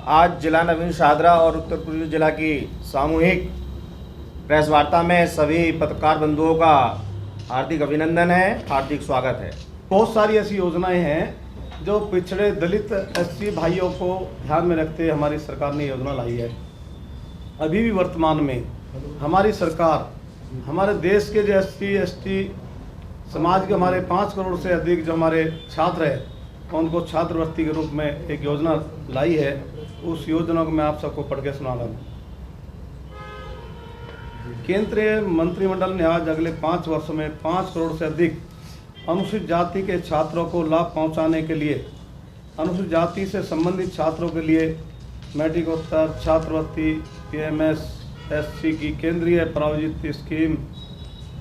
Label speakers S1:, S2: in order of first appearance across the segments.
S1: आज जिला नवीन शाहदरा और उत्तर पूर्वी जिला की सामूहिक प्रेस वार्ता में सभी पत्रकार बंधुओं का हार्दिक अभिनंदन है, हार्दिक स्वागत है।
S2: बहुत सारी ऐसी योजनाएं हैं जो पिछड़े दलित एससी भाइयों को ध्यान में रखते हमारी सरकार ने योजना लाई है। अभी भी वर्तमान में हमारी सरकार हमारे देश के जो एससी एसटी समाज के हमारे 5 करोड़ से अधिक जो हमारे छात्र हैं उनको छात्रवृत्ति के रूप में एक योजना लाई है। उस योजना को मैं आप सबको पढ़ के सुना रहा हूँ। केंद्रीय मंत्रिमंडल ने आज अगले 5 वर्षों में 5 करोड़ से अधिक अनुसूचित जाति के छात्रों को लाभ पहुंचाने के लिए अनुसूचित जाति से संबंधित छात्रों के लिए मैट्रिकोत्तर छात्रवृत्ति PMS-SC की केंद्रीय प्रायोजित स्कीम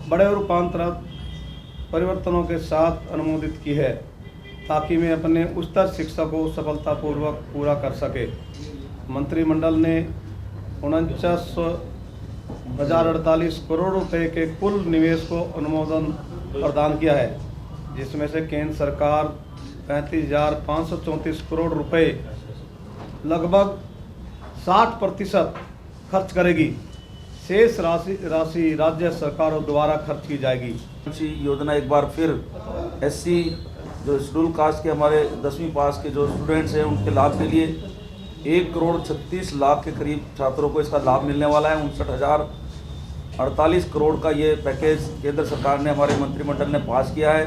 S2: बड़े रूपांतरित परिवर्तनों के साथ अनुमोदित की है ताकि मैं अपने उच्चतर शिक्षा को सफलतापूर्वक पूरा कर सके। मंत्रिमंडल ने 49,048 करोड़ रुपए के कुल निवेश को अनुमोदन प्रदान किया है, जिसमें से केंद्र सरकार 35,534 करोड़ रुपए लगभग 60% खर्च करेगी। शेष राशि राज्य सरकारों द्वारा खर्च की जाएगी।
S3: योजना एक बार फिर एससी जो शेड्यूल कास्ट के हमारे 10वीं पास के जो स्टूडेंट्स हैं उनके लाभ के लिए 1 करोड़ 36 लाख के करीब छात्रों को इसका लाभ मिलने वाला है। 59,048 करोड़ का ये पैकेज केंद्र सरकार ने हमारे मंत्रिमंडल ने पास किया है,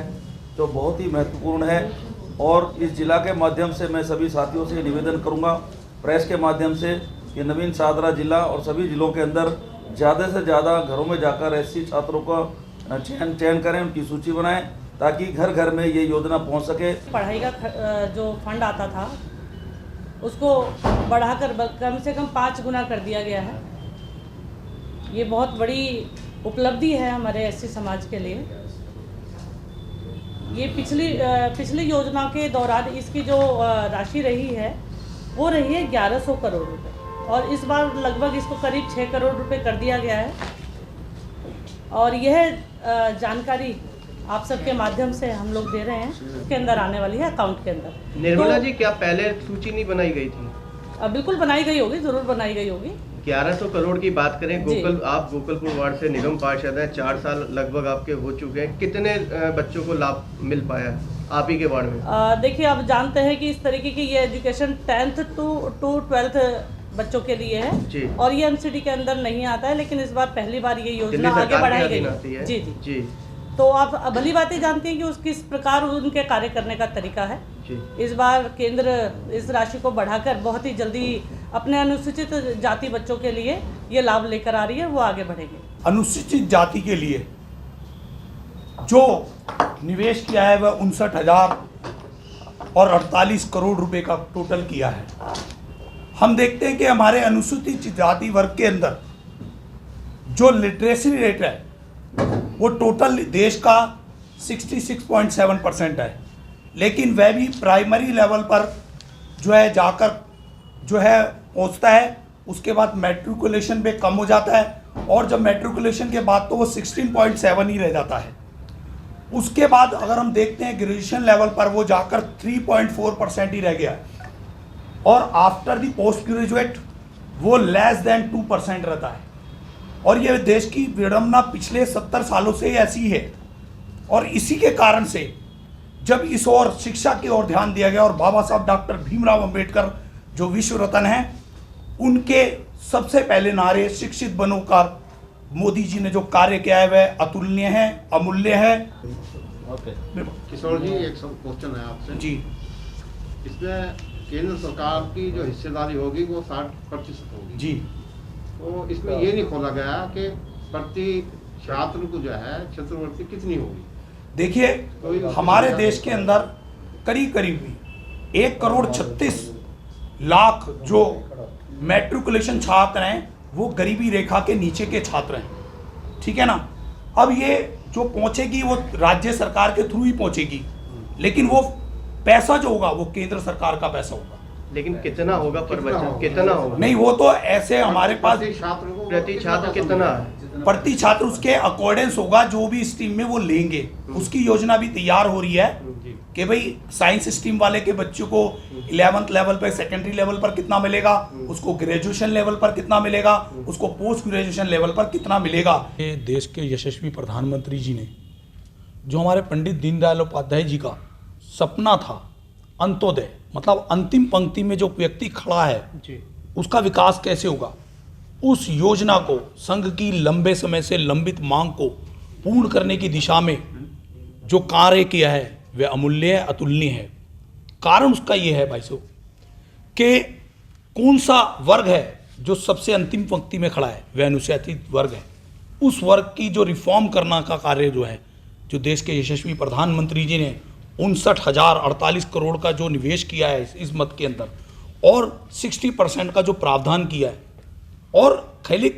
S3: जो बहुत ही महत्वपूर्ण है। और इस जिला के माध्यम से मैं सभी साथियों से निवेदन करूंगा, प्रेस के माध्यम से, कि नवीन शाहदरा जिला और सभी जिलों के अंदर ज़्यादा से ज़्यादा घरों में जाकर एससी छात्रों का चयन करें, उनकी सूची बनाएं ताकि घर घर में ये योजना पहुंच सके।
S4: पढ़ाई का जो फंड आता था उसको बढ़ाकर कम से कम 5 गुना कर दिया गया है। ये बहुत बड़ी उपलब्धि है हमारे एससी समाज के लिए। ये पिछली योजना के दौरान इसकी जो राशि रही है वो रही है 1100 करोड़ रुपए और इस बार लगभग इसको करीब 6 करोड़ रुपए कर दिया गया है। और यह जानकारी आप सबके माध्यम से हम लोग दे रहे हैं, उसके अंदर आने वाली है अकाउंट के अंदर।
S5: निर्मला जी, क्या पहले सूची नहीं बनाई गई थी?
S4: बिल्कुल बनाई गई होगी, जरूर बनाई गई होगी।
S5: 1100 करोड़ की बात करें, आप गोकुलपुर वार्ड से निगम पार्षद हैं, 4 साल लगभग आपके हो चुके हैं, कितने बच्चों को लाभ मिल पाया आप ही के वार्ड में?
S4: देखिए, आप जानते हैं कि इस तरीके की ये एजुकेशन 10th to 12th बच्चों के लिए है और ये MCD के अंदर नहीं आता है, लेकिन इस बार पहली बार ये योजना आगे बढ़ाई गई है। जी जी जी। तो आप भली बातें जानती हैं कि किस प्रकार उनके कार्य करने का तरीका है। इस बार केंद्र इस राशि को बढ़ाकर बहुत ही जल्दी अपने अनुसूचित जाति बच्चों के लिए ये लाभ लेकर आ रही है, वो आगे बढ़ेंगे।
S6: अनुसूचित जाति के लिए जो निवेश किया है वह 59,048 करोड़ रुपए का टोटल किया है। हम देखते हैं कि हमारे अनुसूचित जाति वर्ग के अंदर जो लिटरेसी रेट है वो टोटल देश का 66.7% है, लेकिन वह भी प्राइमरी लेवल पर जो है जाकर जो है पहुंचता है। उसके बाद मैट्रिकुलेशन पे कम हो जाता है और जब मैट्रिकुलेशन के बाद तो वो 16.7 ही रह जाता है। उसके बाद अगर हम देखते हैं ग्रेजुएशन लेवल पर वो जाकर 3.4% ही रह गया है और आफ्टर दी पोस्ट ग्रेजुएट वो लेस देन 2% रहता है। और ये देश की विडंबना पिछले 70 सालों से ऐसी है और इसी के कारण से जब इस ओर शिक्षा की ओर ध्यान दिया गया और बाबा साहब डॉक्टर भीमराव अंबेडकर जो विश्व रत्न हैं, उनके सबसे पहले नारे शिक्षित बनो का मोदी जी ने जो कार्य किया है वह अतुलनीय है, अमूल्य है।
S7: किशोर जी, एक सब क्वेश्चन है आपसे जी। इसमें केंद्र सरकार की जो हिस्सेदारी होगी वो 60% होगी जी। तो इसमें ये नहीं खोला गया कि प्रति छात्र को जो है छात्रवृत्ति कितनी होगी।
S6: देखिए, हमारे देश के अंदर करीब 1 करोड़ 36 लाख जो मैट्रिकुलेशन छात्र हैं वो गरीबी रेखा के नीचे के छात्र हैं, ठीक है ना। अब ये जो पहुंचेगी वो राज्य सरकार के थ्रू ही पहुंचेगी, लेकिन वो पैसा जो होगा वो केंद्र सरकार का पैसा होगा।
S5: लेकिन कितना होगा पर बच्चा, कितना होगा?
S6: नहीं, वो तो ऐसे हमारे पास
S5: प्रति छात्र कितना है,
S6: प्रति छात्र उसके अकॉर्डेंस होगा जो भी स्ट्रीम में वो लेंगे। उसकी योजना भी तैयार हो रही है कि भाई साइंस स्ट्रीम वाले के बच्चों को 11th लेवल पर, सेकेंडरी लेवल पर कितना मिलेगा, उसको ग्रेजुएशन लेवल पर कितना मिलेगा, उसको पोस्ट ग्रेजुएशन लेवल पर कितना मिलेगा। ये देश के यशस्वी प्रधानमंत्री जी ने जो हमारे पंडित दीनदयाल उपाध्याय जी का सपना था, अंत्योदय, मतलब अंतिम पंक्ति में जो व्यक्ति खड़ा है उसका विकास कैसे होगा, उस योजना को, संघ की लंबे समय से लंबित मांग को पूर्ण करने की दिशा में जो कार्य किया है वह अमूल्य है, अतुलनीय है। कारण उसका यह है भाई साहब कि कौन सा वर्ग है जो सबसे अंतिम पंक्ति में खड़ा है, वह अनुसूचित वर्ग है। उस वर्ग की जो रिफॉर्म करना का कार्य जो है, जो देश के यशस्वी प्रधानमंत्री जी ने 59,048 करोड़ का जो निवेश किया है इस मद के अंदर, और 60% का जो प्रावधान किया है, और खाली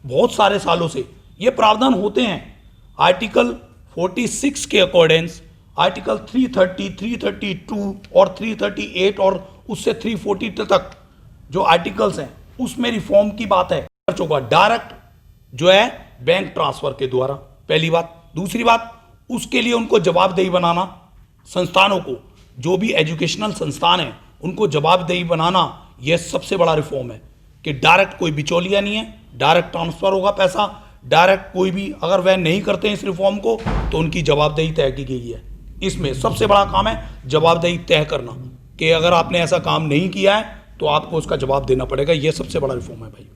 S6: बहुत सारे सालों से ये प्रावधान होते हैं। आर्टिकल 46 के अकॉर्डेंस आर्टिकल 330, 332 और 338 और उससे 340 तक जो आर्टिकल्स हैं उसमें रिफॉर्म की बात है। खर्च होगा डायरेक्ट जो है बैंक ट्रांसफर के द्वारा, पहली बात। दूसरी बात, उसके लिए उनको जवाबदेही बनाना, संस्थानों को, जो भी एजुकेशनल संस्थान है उनको जवाबदेही बनाना, यह सबसे बड़ा रिफॉर्म है कि डायरेक्ट कोई बिचौलिया नहीं है, डायरेक्ट ट्रांसफर होगा पैसा, डायरेक्ट कोई भी अगर वह नहीं करते हैं इस रिफॉर्म को तो उनकी जवाबदेही तय की गई है। इसमें सबसे बड़ा काम है जवाबदेही तय करना कि अगर आपने ऐसा काम नहीं किया है तो आपको उसका जवाब देना पड़ेगा। यह सबसे बड़ा रिफॉर्म है भाई।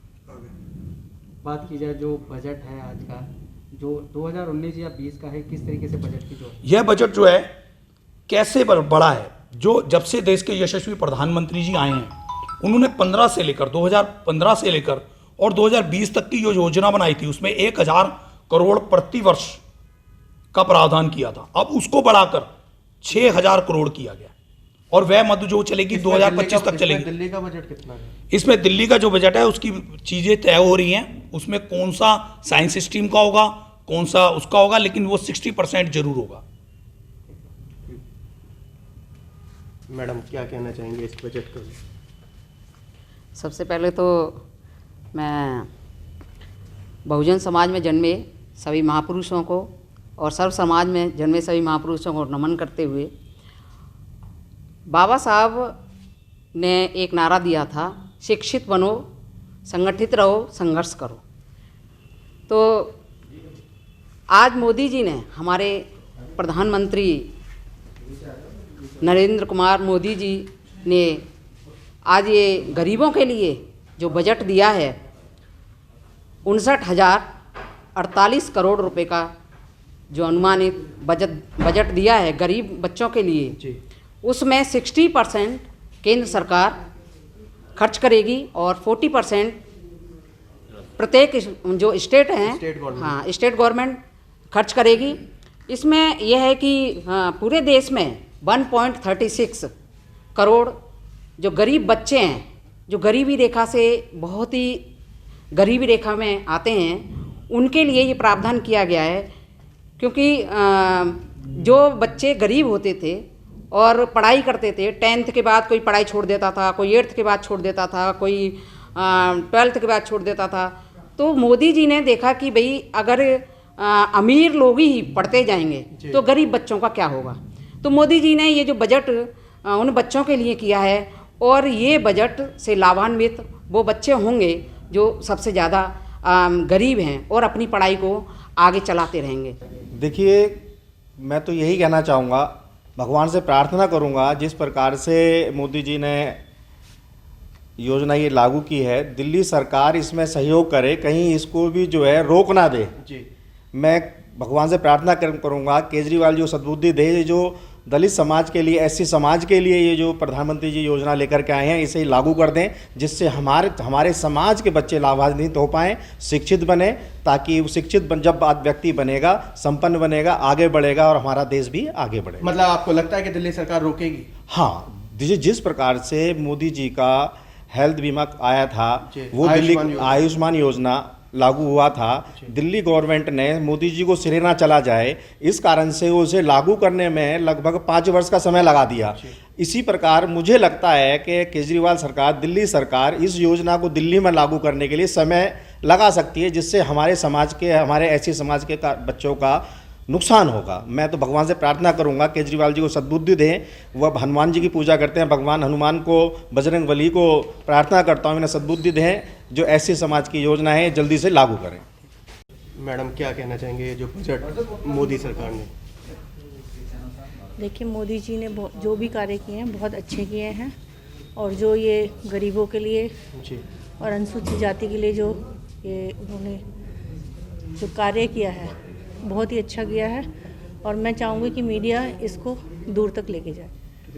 S8: बात की जाए जो बजट है आज का, जो 2019 या 20 का है, किस तरीके से बजट की जो
S6: यह बजट जो है कैसे बड़ा है, जो जब से देश के यशस्वी प्रधानमंत्री जी आए हैं उन्होंने 2015 से लेकर और 2020 तक की जो योजना बनाई थी उसमें 1,000 करोड़ प्रति वर्ष का प्रावधान किया था। अब उसको बढ़ाकर 6,000 करोड़ किया गया और वह मद जो चलेगी 2025 तक चलेगी।
S5: दिल्ली का बजट कितना है?
S6: इसमें दिल्ली का जो बजट है उसकी चीज़ें तय हो रही हैं, उसमें कौन सा साइंस स्ट्रीम का होगा, कौन सा उसका होगा, लेकिन वो 60% जरूर होगा।
S5: मैडम क्या कहना चाहेंगे इस बजट को?
S9: सबसे पहले तो मैं बहुजन समाज में जन्मे सभी महापुरुषों को और सर्व समाज में जन्मे सभी महापुरुषों को नमन करते हुए, बाबा साहब ने एक नारा दिया था, शिक्षित बनो, संगठित रहो, संघर्ष करो। तो आज मोदी जी ने, हमारे प्रधानमंत्री नरेंद्र कुमार मोदी जी ने आज ये गरीबों के लिए जो बजट दिया है 59,048 करोड़ रुपए का जो अनुमानित बजट दिया है गरीब बच्चों के लिए, उसमें 60% केंद्र सरकार खर्च करेगी और 40% प्रत्येक जो स्टेट हैं, स्टेट गवर्नमेंट खर्च करेगी। इसमें यह है कि पूरे देश में 1.36 करोड़ जो गरीब बच्चे हैं, जो गरीबी रेखा से बहुत ही गरीबी रेखा में आते हैं, उनके लिए ये प्रावधान किया गया है। क्योंकि जो बच्चे गरीब होते थे और पढ़ाई करते थे, 10th के बाद कोई पढ़ाई छोड़ देता था, कोई 8th के बाद छोड़ देता था, कोई 12th के बाद छोड़ देता था, तो मोदी जी ने देखा कि भाई अगर अमीर लोग ही पढ़ते जाएंगे तो गरीब बच्चों का क्या होगा। तो मोदी जी ने ये जो बजट उन बच्चों के लिए किया है, और ये बजट से लाभान्वित वो बच्चे होंगे जो सबसे ज़्यादा गरीब हैं और अपनी पढ़ाई को आगे चलाते रहेंगे।
S1: देखिए, मैं तो यही कहना चाहूँगा, भगवान से प्रार्थना करूँगा, जिस प्रकार से मोदी जी ने योजना ये लागू की है, दिल्ली सरकार इसमें सहयोग करे, कहीं इसको भी जो है रोक ना दे। मैं भगवान से प्रार्थना करूँगा केजरीवाल जो सद्बुद्धि दे, जो दलित समाज के लिए, एससी समाज के लिए ये जो प्रधानमंत्री जी योजना लेकर के आए हैं, इसे लागू कर दें, जिससे हमारे समाज के बच्चे लाभान्वित हो पाएँ, शिक्षित बने, ताकि शिक्षित जब व्यक्ति बनेगा, संपन्न बनेगा, आगे बढ़ेगा और हमारा देश भी आगे बढ़ेगा।
S5: मतलब आपको लगता है कि दिल्ली सरकार रोकेगी?
S1: हाँ, जिस प्रकार से मोदी जी का हेल्थ बीमा आया था, वो दिल्ली आयुष्मान योजना लागू हुआ था, दिल्ली गवर्नमेंट ने मोदी जी को सिरे ना चला जाए, इस कारण से उसे लागू करने में लगभग 5 वर्ष का समय लगा दिया। इसी प्रकार मुझे लगता है कि केजरीवाल सरकार, दिल्ली सरकार इस योजना को दिल्ली में लागू करने के लिए समय लगा सकती है, जिससे हमारे समाज के, हमारे ऐसे समाज के बच्चों का नुकसान होगा। मैं तो भगवान से प्रार्थना करूंगा केजरीवाल जी को सद्बुद्धि दें। वह हनुमान जी की पूजा करते हैं, भगवान हनुमान को, बजरंग बली को प्रार्थना करता हूँ इन्हें सद्बुद्धि दें, जो ऐसी समाज की योजना है जल्दी से लागू करें।
S5: मैडम क्या कहना चाहेंगे जो बजट मोदी सरकार ने?
S10: देखिए, मोदी जी ने जो भी कार्य किए हैं बहुत अच्छे किए हैं, और जो ये गरीबों के लिए
S5: जी
S10: और अनुसूचित जाति के लिए जो ये उन्होंने जो कार्य किया है बहुत ही अच्छा किया है, और मैं चाहूँगी कि मीडिया इसको दूर तक लेके जाए।